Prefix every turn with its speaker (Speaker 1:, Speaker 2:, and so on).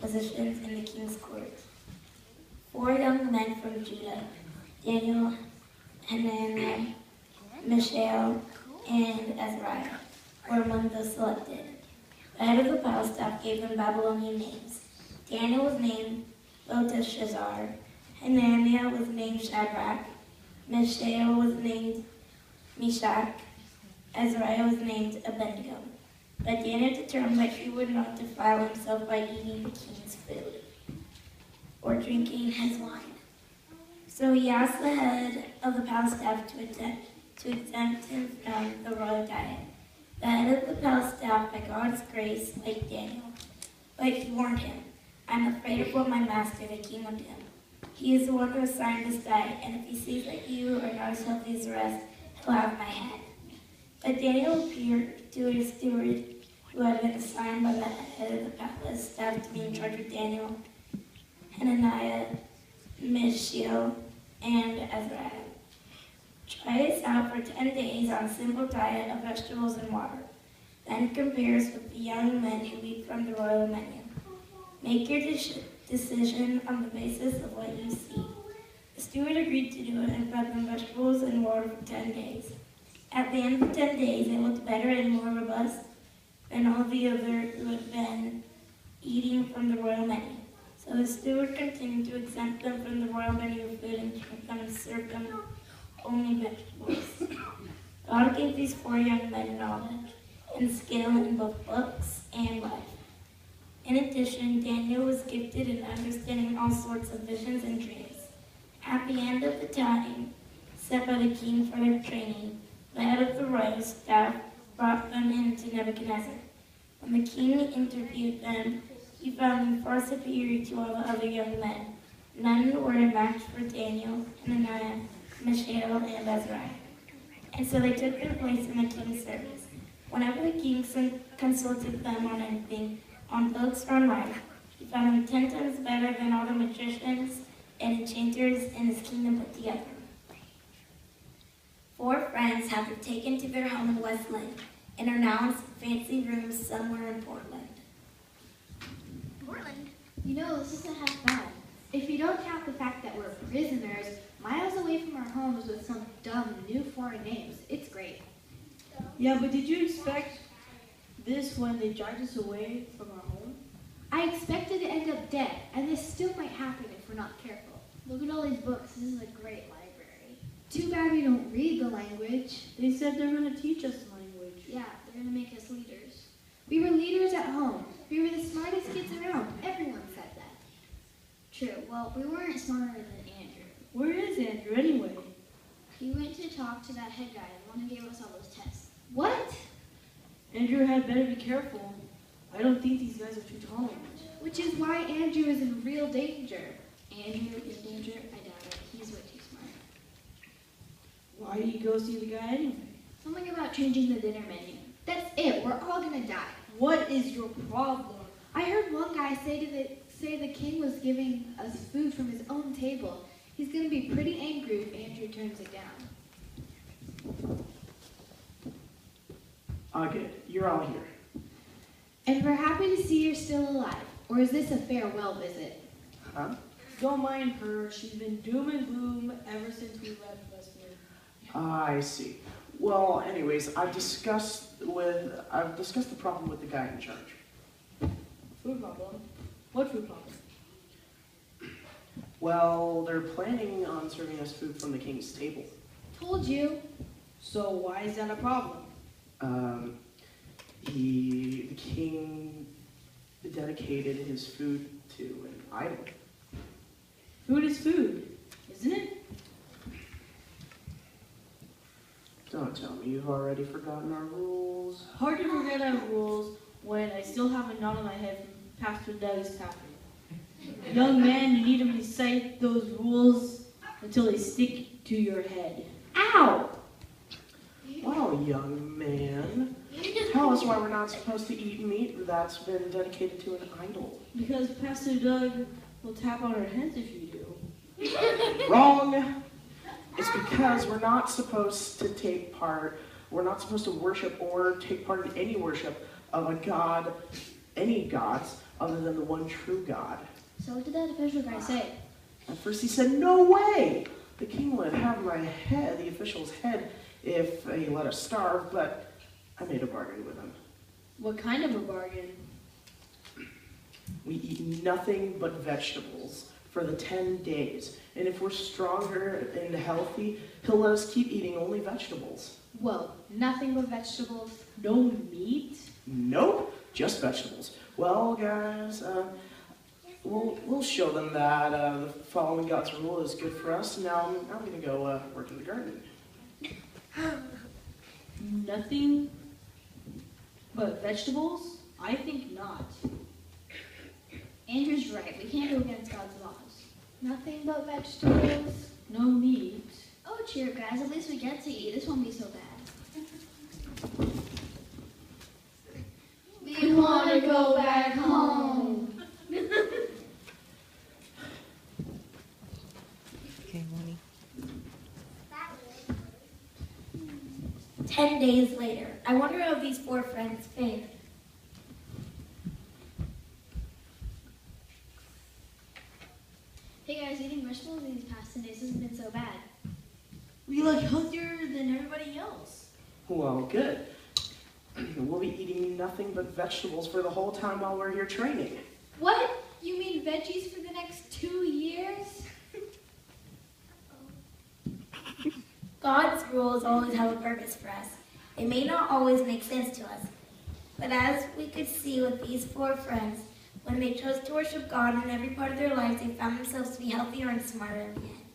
Speaker 1: positions in the king's court. 4 young men from Judah, Daniel, Hananiah, Mishael, and Azariah, were among those selected. The head of the palace staff gave them Babylonian names. Daniel was named Belteshazzar, Hananiah was named Shadrach, Mishael was named Meshach, Azariah was named Abednego. But Daniel determined that he would not defile himself by eating the king's food or drinking his wine. So he asked the head of the palace staff to exempt him from the royal diet. The head of the palace staff, by God's grace, liked Daniel. But he warned him, "I'm afraid of what my master, the king, will do. He is the one who assigned this diet, and if he sees that you are not as healthy as the rest, he'll have my head." But Daniel appeared to a steward who had been assigned by the head of the palace staff to be in charge of Daniel, Hananiah, Mishael, and Azariah. Try this out for 10 days on a simple diet of vegetables and water. Then compare us with the young men who eat from the royal menu. Make your decision on the basis of what you see. The steward agreed to do it and fed them vegetables and water for 10 days. At the end of 10 days, they looked better and more robust than all the other who had been eating from the royal menu. So the steward continued to exempt them from the royal menu of food and keep them and serve them only vegetables. God gave these 4 young men knowledge and skill in both books and life. In addition, Daniel was gifted in understanding all sorts of visions and dreams. At the end of the time set by the king for their training, the head of the royal staff brought them in to Nebuchadnezzar. When the king interviewed them, he found them far superior to all the other young men. None were a match for Daniel, Hananiah, Mishael, and Azariah. And so they took their place in the king's service. Whenever the king consulted them on anything, on books or on life, he found them 10 times better than all the magicians and enchanters in his kingdom put together. 4 friends have been taken to their home in West Lynn and are now in fancy rooms somewhere in Portland.
Speaker 2: Portland? You know, this isn't half bad. If you don't count the fact that we're prisoners, miles away from our homes with some dumb new foreign names, it's great.
Speaker 3: Yeah, but did you expect this when they dragged us away from our home?
Speaker 2: I expected to end up dead, and this still might happen if we're not careful. Look at all these books. This is a great library. Too bad we don't read the language.
Speaker 3: They said they're going to teach us language.
Speaker 2: Yeah, they're going to make us leaders. We were leaders at home. We were the smartest kids around. Everyone said that. True. Well, we weren't smarter than Andrew.
Speaker 3: Where is Andrew anyway?
Speaker 2: He went to talk to that head guy, the one who gave us all those tests. What?
Speaker 3: Andrew had better be careful. I don't think these guys are too tolerant.
Speaker 2: Which is why Andrew is in real danger. Andrew in danger? I doubt it. He's way too smart.
Speaker 3: Why did you go see the guy anyway?
Speaker 2: Something about changing the dinner menu. That's it. We're all gonna die.
Speaker 3: What is your problem?
Speaker 2: I heard one guy say the king was giving us food from his own table. He's gonna be pretty angry if Andrew turns it down.
Speaker 4: Good. You're all here.
Speaker 2: And we're happy to see you're still alive. Or is this a farewell visit?
Speaker 4: Huh?
Speaker 3: Don't mind her. She's been doom and gloom ever since we left Westwood.
Speaker 4: I see. Well, anyways, I've discussed the problem with the guy in charge.
Speaker 3: Food problem? What food problem?
Speaker 4: Well, they're planning on serving us food from the king's table.
Speaker 2: Told you.
Speaker 3: So why is that a problem?
Speaker 4: The king dedicated his food to an idol.
Speaker 3: Food is food, isn't it?
Speaker 4: Don't tell me you've already forgotten our rules.
Speaker 3: Hard to forget our rules when I still have a knot on my head from Pastor Doug's tapping. Young man, you need to recite those rules until they stick to your head. Ow!
Speaker 4: Wow, young man. Tell us why we're not supposed to eat meat that's been dedicated to an idol.
Speaker 3: Because Pastor Doug will tap on our heads if you do.
Speaker 4: Wrong! It's because we're not supposed to worship or take part in any worship of a god, any gods, other than the one true God.
Speaker 2: So what did that official guy say?
Speaker 4: At first he said, no way! The king would have my head, the official's head, if he let us starve, but I made a bargain with him.
Speaker 3: What kind of a bargain?
Speaker 4: We eat nothing but vegetables for the 10 days. And if we're stronger and healthy, he'll let us keep eating only vegetables.
Speaker 2: Whoa, nothing but vegetables?
Speaker 3: No meat?
Speaker 4: Nope, just vegetables. Well, guys, we'll show them that following God's rule is good for us. Now I'm going to go work in the garden.
Speaker 3: Nothing but vegetables? I think not.
Speaker 2: Andrew's right. We can't go against God's laws. Nothing but vegetables.
Speaker 3: No meat.
Speaker 2: Oh, cheer, guys. At least we get to eat. This won't be so bad. We want to go back home.
Speaker 5: Okay, Money.
Speaker 1: 10 days later, I wonder how these 4 friends fared.
Speaker 2: Hey guys, eating vegetables these past 10 days hasn't been so bad.
Speaker 3: We look healthier than everybody else.
Speaker 4: Well, good. We'll be eating nothing but vegetables for the whole time while we're here training.
Speaker 2: What? You mean veggies for the next 2 years?
Speaker 1: God's rules always have a purpose for us. They may not always make sense to us, but as we could see with these 4 friends, when they chose to worship God in every part of their lives, they found themselves to be healthier and smarter in the end.